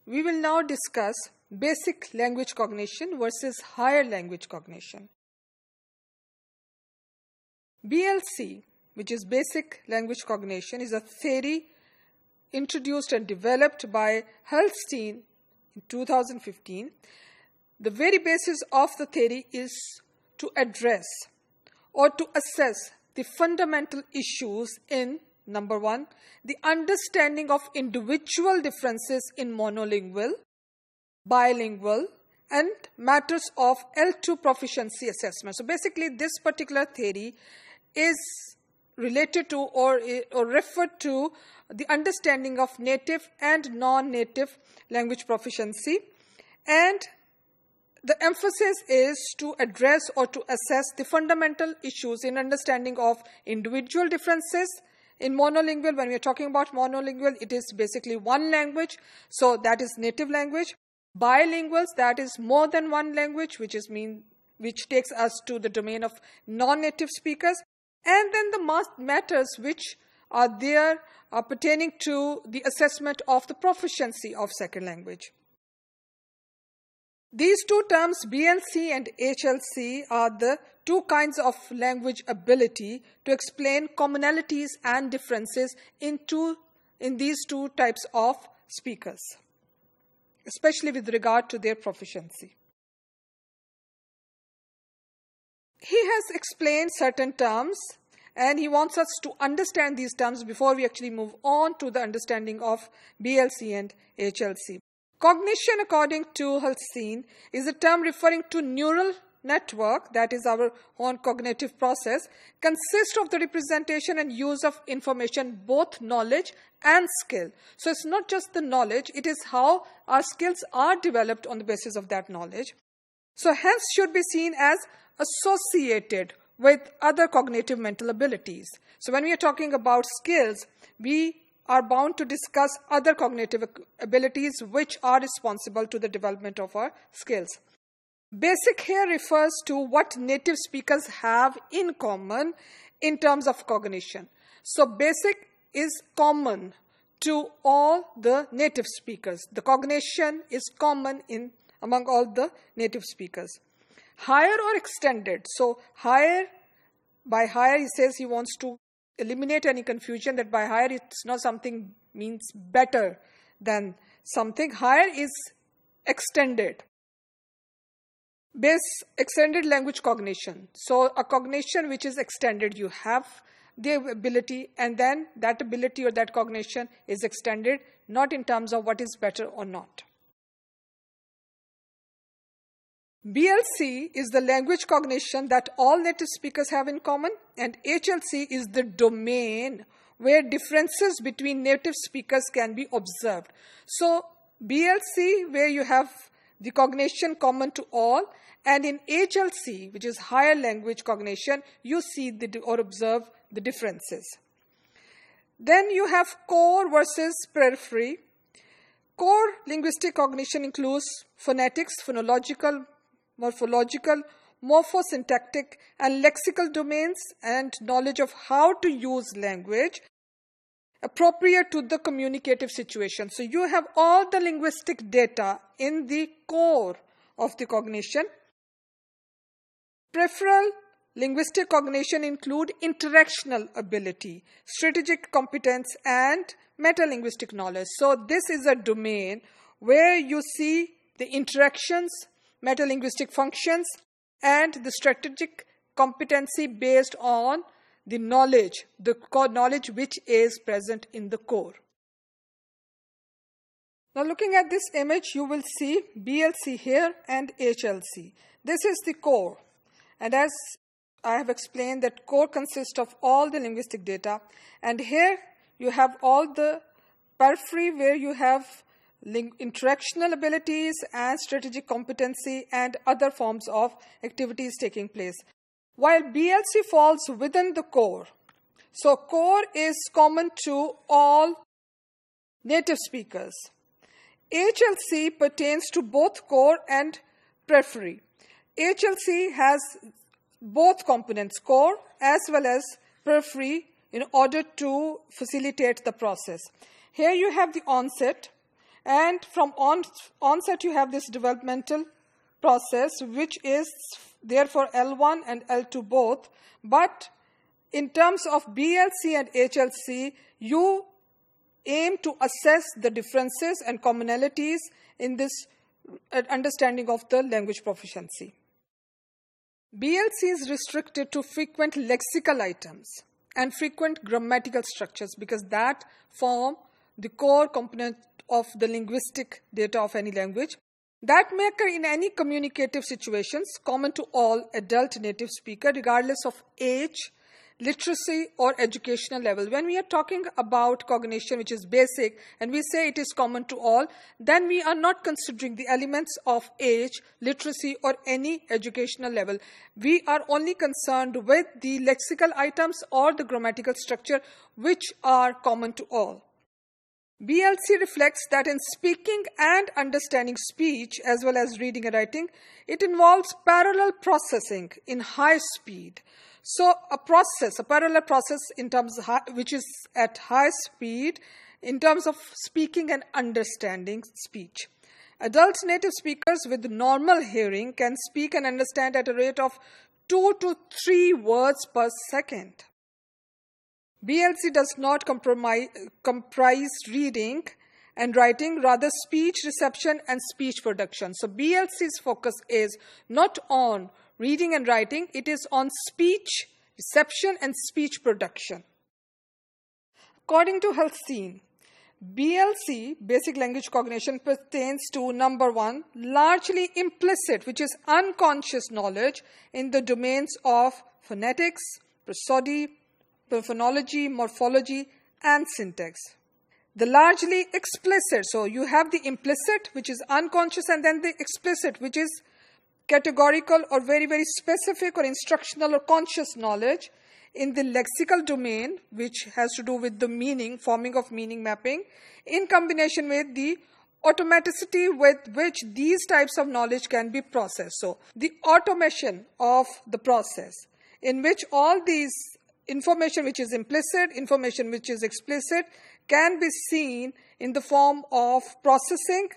we will now discuss basic language cognition versus higher language cognition. BLC, which is basic language cognition, is a theory introduced and developed by Hulstijn in 2015. The very basis of the theory is to address or to assess the fundamental issues in, number one, the understanding of individual differences in monolingual, bilingual, and matters of L2 proficiency assessment. So basically, this particular theory is related to or referred to the understanding of native and non-native language proficiency, and the emphasis is to address or to assess the fundamental issues in understanding of individual differences in monolingual. When we are talking about monolingual, it is basically one language, so that is native language. Bilinguals, that is more than one language, which takes us to the domain of non-native speakers. And then the matters which are there are pertaining to the assessment of the proficiency of second language. These two terms, BLC and HLC, are the two kinds of language ability to explain commonalities and differences in these two types of speakers, especially with regard to their proficiency. He has explained certain terms, and he wants us to understand these terms before we actually move on to the understanding of BLC and HLC. Cognition, according to Hulstijn, is a term referring to neural network, that is our own cognitive process, consists of the representation and use of information, both knowledge and skill. So it's not just the knowledge, it is how our skills are developed on the basis of that knowledge. So hence should be seen as associated with other cognitive mental abilities. So when we are talking about skills, we are bound to discuss other cognitive abilities which are responsible to the development of our skills. Basic here refers to what native speakers have in common in terms of cognition. So basic is common to all the native speakers. The cognition is common among all the native speakers. Higher or extended. So higher, by higher he says he wants to eliminate any confusion that by higher it's not something means better than something. Higher is extended. Extended language cognition. So a cognition which is extended, you have the ability, and then that ability or that cognition is extended, not in terms of what is better or not. BLC is the language cognition that all native speakers have in common, and HLC is the domain where differences between native speakers can be observed. So BLC, where you have the cognition common to all, and in HLC, which is higher language cognition, you see or observe the differences. Then you have core versus periphery. Core linguistic cognition includes phonetics, phonological, morphological, morpho-syntactic, and lexical domains, and knowledge of how to use language appropriate to the communicative situation. So you have all the linguistic data in the core of the cognition. Peripheral linguistic cognition include interactional ability, strategic competence, and metalinguistic knowledge. So this is a domain where you see the interactions, metalinguistic functions, and the strategic competency based on the knowledge, the core knowledge which is present in the core. Now looking at this image, you will see BLC here and HLC. This is the core. And as I have explained, that core consists of all the linguistic data. And here you have all the periphery where you have interactional abilities and strategic competency and other forms of activities taking place. While BLC falls within the core. So core is common to all native speakers. HLC pertains to both core and periphery. HLC has both components, core as well as periphery, in order to facilitate the process. Here you have the onset, And from onset, you have this developmental process, which is there for L1 and L2 both. But in terms of BLC and HLC, you aim to assess the differences and commonalities in this understanding of the language proficiency. BLC is restricted to frequent lexical items and frequent grammatical structures because that form the core component of the linguistic data of any language that may occur in any communicative situations common to all adult native speaker regardless of age, literacy or educational level. When we are talking about cognition, which is basic, and we say it is common to all, then we are not considering the elements of age, literacy or any educational level. We are only concerned with the lexical items or the grammatical structure which are common to all. BLC reflects that in speaking and understanding speech as well as reading and writing, it involves parallel processing in high speed. So a parallel process in terms of which is at high speed in terms of speaking and understanding speech. Adult native speakers with normal hearing can speak and understand at a rate of 2 to 3 words per second. BLC does not comprise reading and writing, rather speech reception and speech production. So BLC's focus is not on reading and writing, it is on speech reception and speech production. According to Hulstijn, BLC, Basic Language Cognition, pertains to number 1, largely implicit, which is unconscious knowledge in the domains of phonetics, prosody, phonology, morphology, and syntax. The largely explicit, so you have the implicit, which is unconscious, and then the explicit, which is categorical or very, very specific or instructional or conscious knowledge in the lexical domain, which has to do with the meaning, forming of meaning mapping, in combination with the automaticity with which these types of knowledge can be processed. So the automation of the process in which all these information which is implicit, information which is explicit can be seen in the form of processing,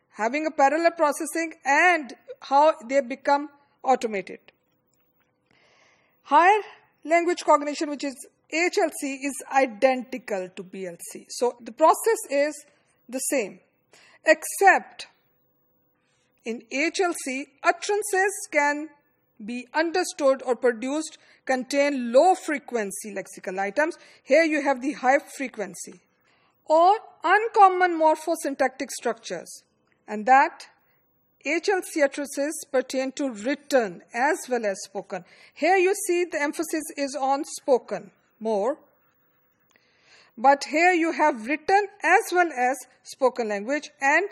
having a parallel processing, and how they become automated. Higher Language Cognition, which is HLC, is identical to BLC. So the process is the same, except in HLC, utterances can be understood or produced contain low frequency lexical items. Here you have the high frequency. Or uncommon morpho-syntactic structures, and that HLC utterances pertain to written as well as spoken. Here you see the emphasis is on spoken more, but here you have written as well as spoken language, and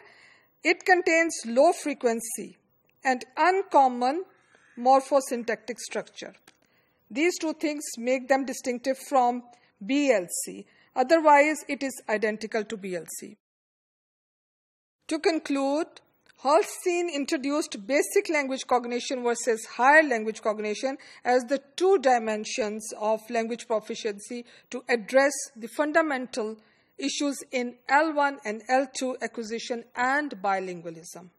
it contains low frequency and uncommon morpho-syntactic structure. These two things make them distinctive from BLC. Otherwise, it is identical to BLC. To conclude, Hulstijn introduced basic language cognition versus higher language cognition as the two dimensions of language proficiency to address the fundamental issues in L1 and L2 acquisition and bilingualism.